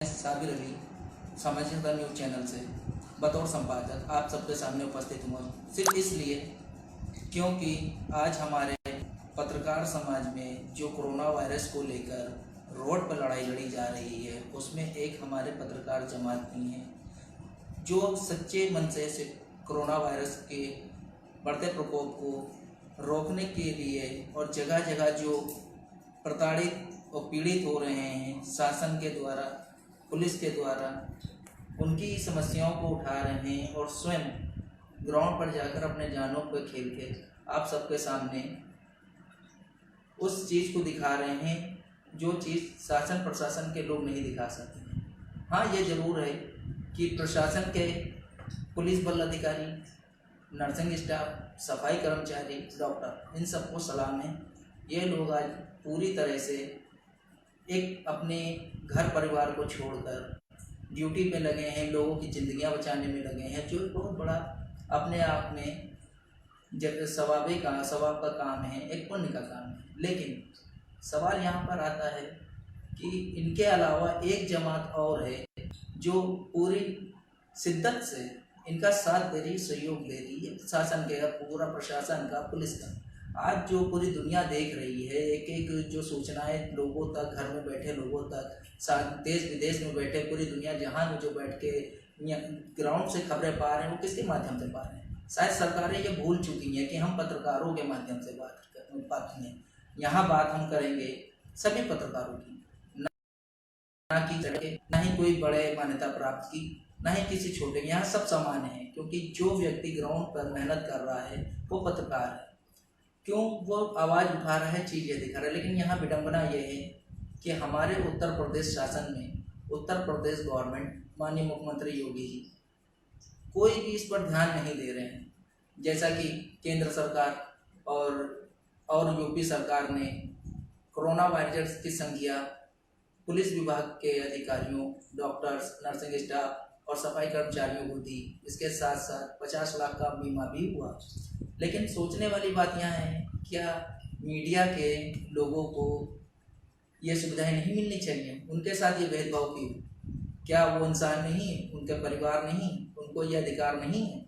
साबिर अली समाचार news channel से बतौर संपादक आप सबके सामने उपस्थित हुआ, सिर्फ इसलिए क्योंकि आज हमारे पत्रकार समाज में जो कोरोना वायरस को लेकर रोड पर लड़ाई लड़ी जा रही है, उसमें एक हमारे पत्रकार जमात भी हैं जो सच्चे मन से कोरोना वायरस के बढ़ते प्रकोप को रोकने के लिए और जगह जगह जो प्रताड़ित और पीड़ित हो रहे हैं शासन के द्वारा, पुलिस के द्वारा, उनकी समस्याओं को उठा रहे हैं और स्वयं ग्राउंड पर जाकर अपने जानों पर खेल के आप सबके सामने उस चीज़ को दिखा रहे हैं जो चीज़ शासन प्रशासन के लोग नहीं दिखा सकते हैं। हाँ, ये ज़रूर है कि प्रशासन के पुलिस बल अधिकारी, नर्सिंग स्टाफ, सफाई कर्मचारी, डॉक्टर, इन सबको सलाम है। ये लोग आज पूरी तरह से एक अपने घर परिवार को छोड़कर ड्यूटी पे लगे हैं, लोगों की ज़िंदगियां बचाने में लगे हैं, जो बहुत बड़ा अपने आप में जब सवाब का काम है, एक पुण्य का काम है। लेकिन सवाल यहाँ पर आता है कि इनके अलावा एक जमात और है जो पूरी शिद्दत से इनका साथ दे रही, सहयोग दे रही है, शासन के पूरा प्रशासन का, पुलिस का। आज जो पूरी दुनिया देख रही है, एक एक जो सूचनाएं लोगों तक, घर में बैठे लोगों तक, देश विदेश में बैठे पूरी दुनिया जहां में जो बैठ के ग्राउंड से खबरें पा रहे हैं, वो किसके माध्यम से पा रहे हैं? शायद सरकारें ये भूल चुकी हैं कि हम पत्रकारों के माध्यम से बात पाती हैं। यहाँ बात हम करेंगे सभी पत्रकारों की, ना कि ना ही कोई बड़े मान्यता प्राप्त की, ना ही किसी छोटे। यहाँ सब समान है, क्योंकि जो व्यक्ति ग्राउंड पर मेहनत कर रहा है वो पत्रकार है। क्यों वो आवाज़ उठा रहा है, चीज़ें दिखा रहा है। लेकिन यहाँ विडंबना ये है कि हमारे उत्तर प्रदेश शासन में, उत्तर प्रदेश गवर्नमेंट, माननीय मुख्यमंत्री योगी जी कोई भी इस पर ध्यान नहीं दे रहे हैं। जैसा कि केंद्र सरकार और यूपी सरकार ने कोरोना वायरस की संज्ञा पुलिस विभाग के अधिकारियों, डॉक्टर्स, नर्सिंग स्टाफ और सफाई कर्मचारियों को दी। इसके साथ साथ 50 लाख का बीमा भी हुआ। लेकिन सोचने वाली बात यहाँ है, क्या मीडिया के लोगों को ये सुविधाएं नहीं मिलनी चाहिए? उनके साथ ये भेदभाव क्यों? क्या वो इंसान नहीं, उनके परिवार नहीं, उनको ये अधिकार नहीं है?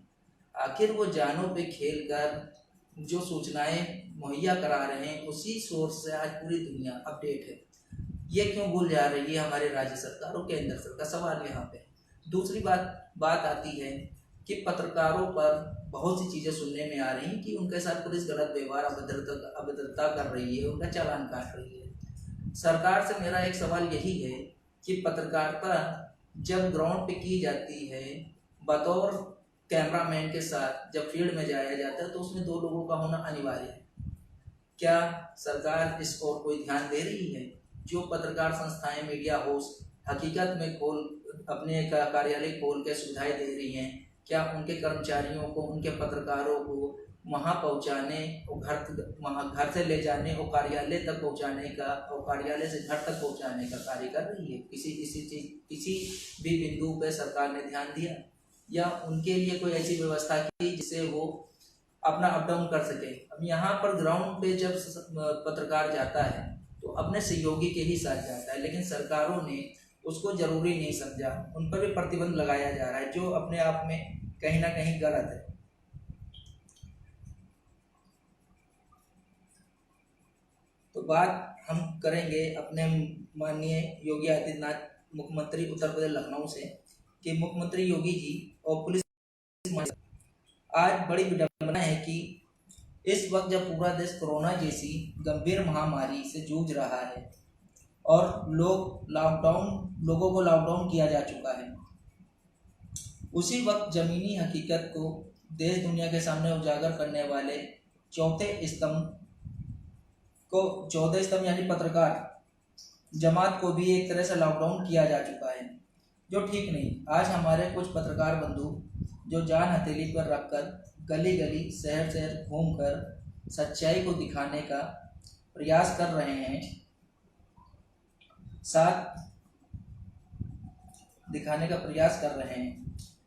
आखिर वो जानों पे खेल कर जो सूचनाएं मुहैया करा रहे हैं, उसी सोर्स से आज पूरी दुनिया अपडेट है। ये क्यों भूल जा रही है हमारे राज्य सरकार और केंद्र सरकार? सवाल यहाँ पे। दूसरी बात आती है कि पत्रकारों पर बहुत सी चीज़ें सुनने में आ रही हैं कि उनके साथ पुलिस गलत व्यवहार, अभद्रता कर रही है, उनका चालान काट रही है। सरकार से मेरा एक सवाल यही है कि पत्रकारिता जब ग्राउंड पे की जाती है, बतौर कैमरामैन के साथ जब फील्ड में जाया जाता है, तो उसमें 2 लोगों का होना अनिवार्य है। क्या सरकार इस ओर कोई ध्यान दे रही है? जो पत्रकार संस्थाएं, मीडिया हाउस हकीकत में अपने कार्यालय खोल के सुविधाएं दे रही हैं, क्या उनके कर्मचारियों को, उनके पत्रकारों को वहां पहुंचाने और घर से ले जाने और कार्यालय तक पहुंचाने का और कार्यालय से घर तक पहुंचाने का कार्य कर रही है? किसी भी बिंदु पे सरकार ने ध्यान दिया या उनके लिए कोई ऐसी व्यवस्था की जिससे वो अपना अप डाउन कर सके? अब यहाँ पर ग्राउंड पे जब पत्रकार जाता है तो अपने सहयोगी के ही साथ जाता है, लेकिन सरकारों ने उसको जरूरी नहीं समझा। उन पर भी प्रतिबंध लगाया जा रहा है, जो अपने आप में कहीं ना कहीं गलत है। तो बात हम करेंगे अपने माननीय योगी आदित्यनाथ, मुख्यमंत्री उत्तर प्रदेश लखनऊ से, कि मुख्यमंत्री योगी जी और पुलिस आज बड़ी विडंबना है कि इस वक्त जब पूरा देश कोरोना जैसी गंभीर महामारी से जूझ रहा है और लोगों को लॉकडाउन किया जा चुका है, उसी वक्त जमीनी हकीकत को देश दुनिया के सामने उजागर करने वाले चौथे स्तंभ यानी पत्रकार जमात को भी एक तरह से लॉकडाउन किया जा चुका है, जो ठीक नहीं। आज हमारे कुछ पत्रकार बंधु जो जान हथेली पर रखकर गली गली, शहर शहर घूमकर सच्चाई को दिखाने का प्रयास कर रहे हैं,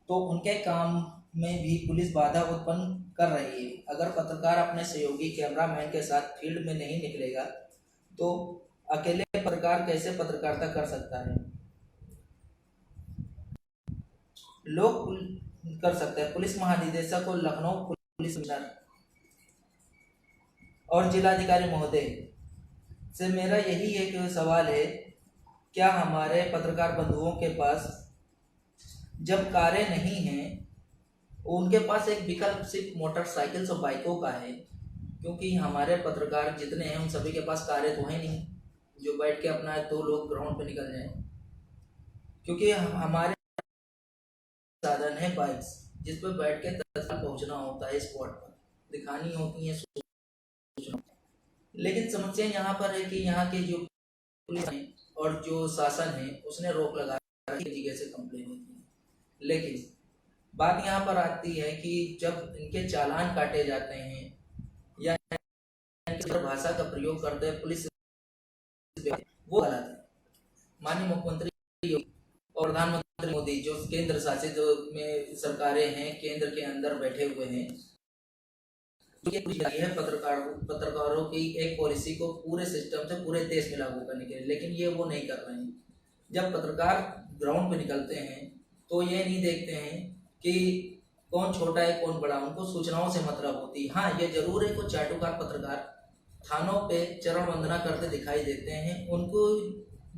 तो उनके काम में भी पुलिस बाधा उत्पन्न कर रही है। अगर पत्रकार अपने सहयोगी कैमरामैन के साथ फील्ड में नहीं निकलेगा तो अकेले पत्रकार कैसे पत्रकारिता कर सकता है? लोग कर सकते हैं। पुलिस महानिदेशक और लखनऊ पुलिस कमिश्नर और जिलाधिकारी महोदय से मेरा यही एक सवाल है, क्या हमारे पत्रकार बंधुओं के पास जब कारें नहीं हैं, उनके पास एक विकल्प सिर्फ मोटरसाइकिल और बाइकों का है? क्योंकि हमारे पत्रकार जितने हैं उन सभी के पास कारें तो हैं नहीं जो बैठ के अपना 2 लोग ग्राउंड पे निकल जाएं। क्योंकि हमारे साधन है बाइक्स, जिस पर बैठ के तत्काल पहुंचना होता है, स्पॉट पर दिखानी होती है सूचना। लेकिन समस्या यहाँ पर है कि यहाँ के जो पुलिस है और जो शासन है उसने रोक लगा जगह से कंप्लेन होती है। लेकिन बात यहाँ पर आती है कि जब इनके चालान काटे जाते हैं या भाषा का प्रयोग करते हैं पुलिस, वो गलत है। माननीय मुख्यमंत्री और प्रधानमंत्री मोदी जो केंद्र शासित में सरकारें हैं, केंद्र के अंदर बैठे हुए हैं, है पत्रकारों की एक पॉलिसी को पूरे सिस्टम से पूरे देश में लागू करने के लिए, लेकिन ये वो नहीं कर रहे हैं। जब पत्रकार ग्राउंड पे निकलते हैं तो ये नहीं देखते हैं कि कौन छोटा है कौन बड़ा, उनको सूचनाओं से मतलब होती है। हाँ, ये जरूर है कुछ चाटुकार पत्रकार थानों पे चरण वंदना करते दिखाई देते हैं, उनको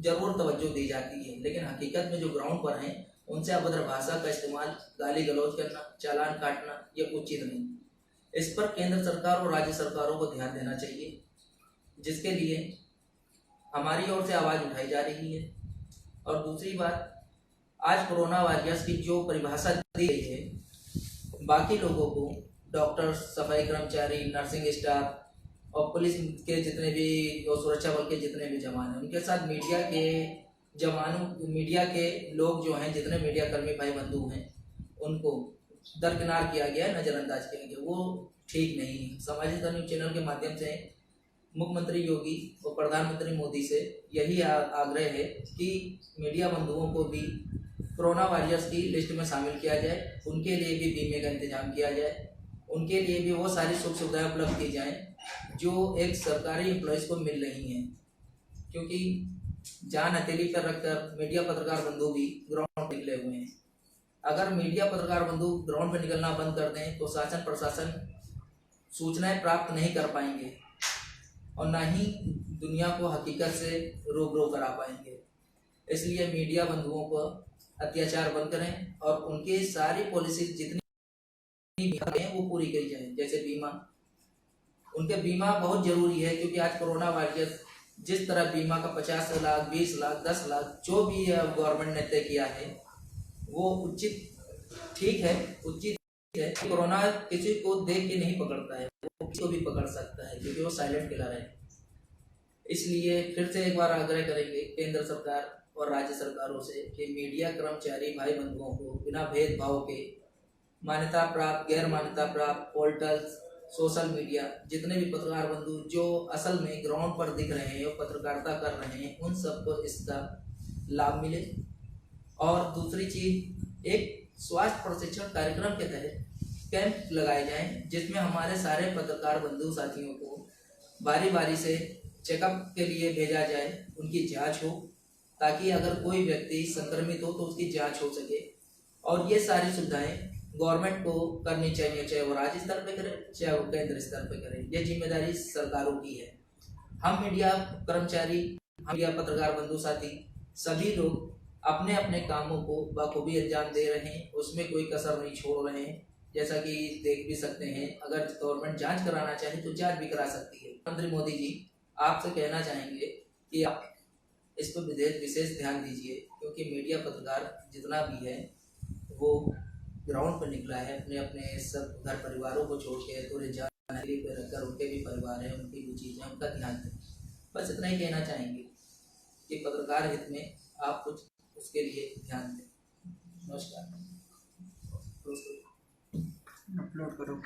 जरूर तवज्जो दी जाती है, लेकिन हकीकत में जो ग्राउंड पर हैं उनसे अभद्र भाषा का इस्तेमाल, गाली गलौज करना, चालान काटना, ये उचित नहीं। इस पर केंद्र सरकार और राज्य सरकारों को ध्यान देना चाहिए, जिसके लिए हमारी ओर से आवाज़ उठाई जा रही है। और दूसरी बात, आज कोरोना वायरस की जो परिभाषा दी गई है, बाकी लोगों को, डॉक्टर, सफाई कर्मचारी, नर्सिंग स्टाफ और पुलिस के जितने भी और सुरक्षा बल के जितने भी जवान हैं, उनके साथ मीडिया के जवानों, मीडिया के लोग जो हैं, जितने मीडिया कर्मी भाई बंधु हैं, उनको दरकिनार किया गया, नज़रअंदाज किया गया, वो ठीक नहीं है। सामाजिक न्यूज़ चैनल के माध्यम से मुख्यमंत्री योगी और प्रधानमंत्री मोदी से यही आग्रह है कि मीडिया बंधुओं को भी कोरोना वारियर्स की लिस्ट में शामिल किया जाए, उनके लिए भी बीमे का इंतजाम किया जाए, उनके लिए भी वो सारी सुख सुविधाएं उपलब्ध की जाएं जो एक सरकारी एम्प्लॉयज़ को मिल रही हैं। क्योंकि जान हथेली पर रखकर मीडिया पत्रकार बंधु भी ग्राउंड निकले हुए हैं। अगर मीडिया पत्रकार बंधु ग्राउंड पर निकलना बंद कर दें तो शासन प्रशासन सूचनाएं प्राप्त नहीं कर पाएंगे और ना ही दुनिया को हकीकत से रूबरू करा पाएंगे। इसलिए मीडिया बंधुओं को अत्याचार बंद करें और उनकी सारी पॉलिसी जितनी हैं वो पूरी करी जाए। जैसे बीमा, उनके बीमा बहुत जरूरी है, क्योंकि आज कोरोना वायरस जिस तरह बीमा का 50 लाख, 20 लाख, 10 लाख जो भी गवर्नमेंट ने तय किया है वो उचित, ठीक है, उचित है। कोरोना किसी को देख के नहीं पकड़ता है, वो किसी को भी पकड़ सकता है क्योंकि वो साइलेंट किलर है। इसलिए फिर से एक बार आग्रह करेंगे केंद्र सरकार और राज्य सरकारों से कि मीडिया कर्मचारी भाई बंधुओं को बिना भेदभाव के मान्यता प्राप्त, गैर मान्यता प्राप्त पोर्टल्स, सोशल मीडिया, जितने भी पत्रकार बंधु जो असल में ग्राउंड पर दिख रहे हैं और पत्रकारिता कर रहे हैं, उन सबको इसका लाभ मिले। और दूसरी चीज, एक स्वास्थ्य प्रशिक्षण कार्यक्रम के तहत कैंप लगाए जाएं, जिसमें हमारे सारे पत्रकार बंधु साथियों को बारी बारी से चेकअप के लिए भेजा जाए, उनकी जांच हो, ताकि अगर कोई व्यक्ति संक्रमित हो तो उसकी जांच हो सके। और ये सारी सुविधाएं गवर्नमेंट को करनी चाहिए, चाहे वो राज्य स्तर पे करे चाहे वो केंद्र स्तर पे करे, ये जिम्मेदारी सरकारों की है। हम मीडिया कर्मचारी, हम मीडिया पत्रकार बंधु साथी, सभी लोग अपने अपने कामों को बखूबी अंजाम दे रहे हैं, उसमें कोई कसर नहीं छोड़ रहे हैं। जैसा कि देख भी सकते हैं, अगर गवर्नमेंट जांच कराना चाहे तो जांच भी करा सकती है। प्रधानमंत्री मोदी जी, आपसे कहना चाहेंगे कि आप इस पर विशेष ध्यान दीजिए, क्योंकि मीडिया पत्रकार जितना भी है वो ग्राउंड पर निकला है, अपने अपने सब घर परिवारों को छोड़ के थोड़े जानकारी पे रखकर, उनके भी परिवार है, उनकी भी चीज़ें, उनका ध्यान दें। बस इतना ही कहना चाहेंगे कि पत्रकार हित में आप कुछ उसके लिए ध्यान दें। नमस्कार। अपलोड करो।